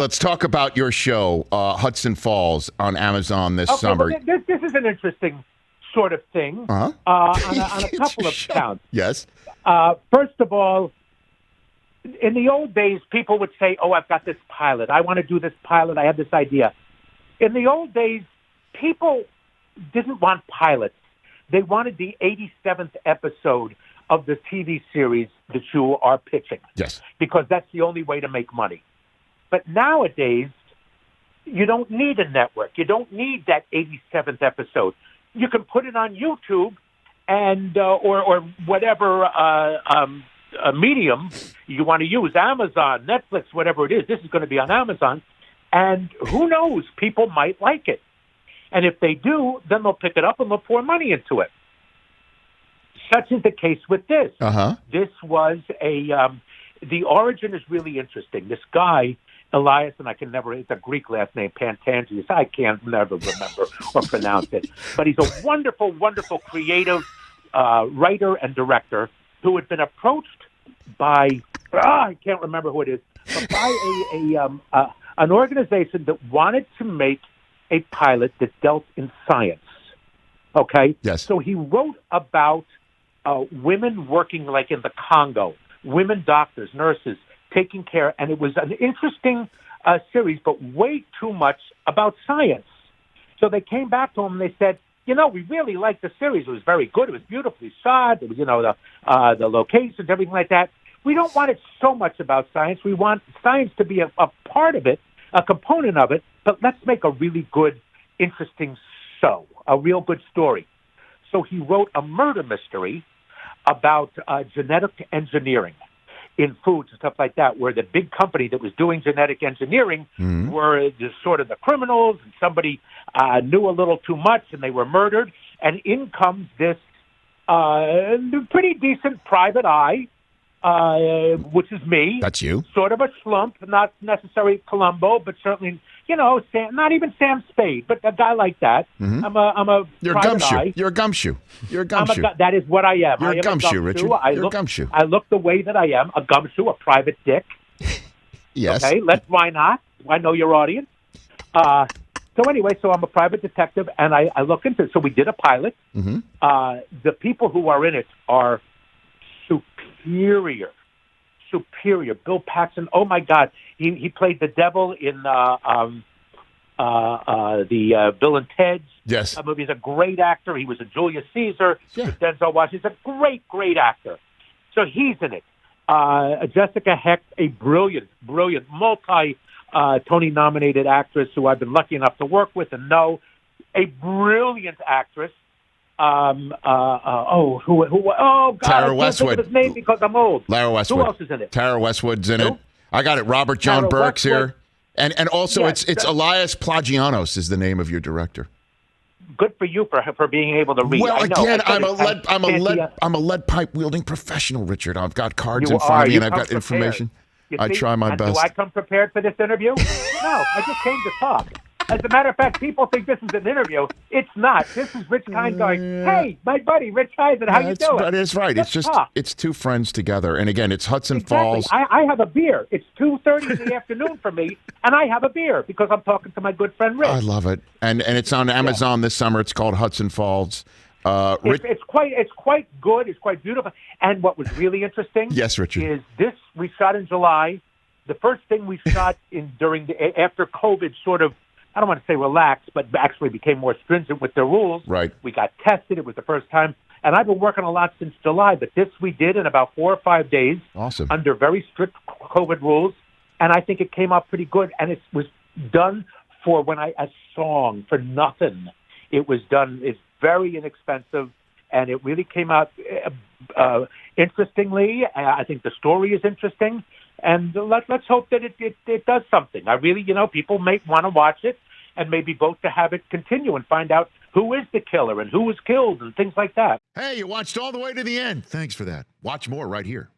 Let's talk about your show, Hudson Falls, on Amazon this summer. Well, this is an interesting sort of thing on a couple of counts. Yes. First of all, in the old days, people would say, oh, I've got this pilot. I want to do this pilot. I have this idea. In the old days, people didn't want pilots. They wanted the 87th episode of the TV series that you are pitching. Yes. Because that's the only way to make money. But nowadays, you don't need a network. You don't need that 87th episode. You can put it on YouTube and or whatever medium you want to use, Amazon, Netflix, whatever it is. This is going to be on Amazon. And who knows? People might like it. And if they do, then they'll pick it up and they'll pour money into it. Such is the case with this. This was the origin is really interesting. This guy, Elias, and it's a Greek last name, Pantangius. I can't never remember or pronounce it. But he's a wonderful, wonderful creative writer and director who had been approached by, I can't remember who it is, but by an organization that wanted to make a pilot that dealt in science. Okay? Yes. So he wrote about women working like in the Congo, women doctors, nurses, taking care, and it was an interesting series, but way too much about science. So they came back to him and they said, we really liked the series. It was very good. It was beautifully shot. It was, the locations, everything like that. We don't want it so much about science. We want science to be a part of it, a component of it, but let's make a really good, interesting show, a real good story. So he wrote a murder mystery about genetic engineering in foods and stuff like that, where the big company that was doing genetic engineering were just sort of the criminals, and somebody knew a little too much, and they were murdered. And in comes this pretty decent private eye, which is me. That's you. Sort of a slump, not necessarily Columbo, but certainly, not even Sam Spade, but a guy like that. I'm a You're a private gumshoe. eye. You're a gumshoe. You're a gumshoe. That is what I am. You're I am a gumshoe, Richard. You're a gumshoe. I look the way that I am, a gumshoe, a private dick. Yes. Okay, why not? I know your audience. So anyway, I'm a private detective, and I look into it. So we did a pilot. The people who are in it are superior. Bill Paxton, oh my God, he played the devil in the Bill and Ted's movie. He's a great actor. He was a Julius Caesar with Denzel Washington. He's a great actor. So he's in it. Jessica Hecht, a brilliant, Tony-nominated actress who I've been lucky enough to work with and know. A brilliant actress. God, Tara I Westwood. can't think of his name because I'm old. Lara Westwood. Who else is in it? Tara Westwood's in it. I got it. Robert John Burke's here. And also it's Elias Plagianos is the name of your director. Good for you for being able to read. Well, again, I'm a lead pipe wielding professional, Richard. I've got cards in front of me and I've got information. I try my best. Do I come prepared for this interview? No, I just came to talk. As a matter of fact, people think this is an interview. It's not. This is Rich Eisen going, hey, my buddy, Rich Eisen, how you doing? That's right. It's two friends together. And again, it's Hudson Falls. I have a beer. It's 2:30 in the afternoon for me, and I have a beer because I'm talking to my good friend Rich. I love it. And it's on Amazon this summer. It's called Hudson Falls. It's quite good. It's quite beautiful. And what was really interesting Richard. is this we shot in July. The first thing we shot after COVID sort of, I don't want to say relaxed, but actually became more stringent with their rules. Right. We got tested. It was the first time. And I've been working a lot since July, but this we did in about 4 or 5 days. Awesome. Under very strict COVID rules. And I think it came out pretty good. And it was done for a song, for nothing. It was done. It's very inexpensive. And it really came out interestingly. I think the story is interesting. And let's hope that it does something. I really, people may want to watch it and maybe vote to have it continue and find out who is the killer and who was killed and things like that. Hey, you watched all the way to the end. Thanks for that. Watch more right here.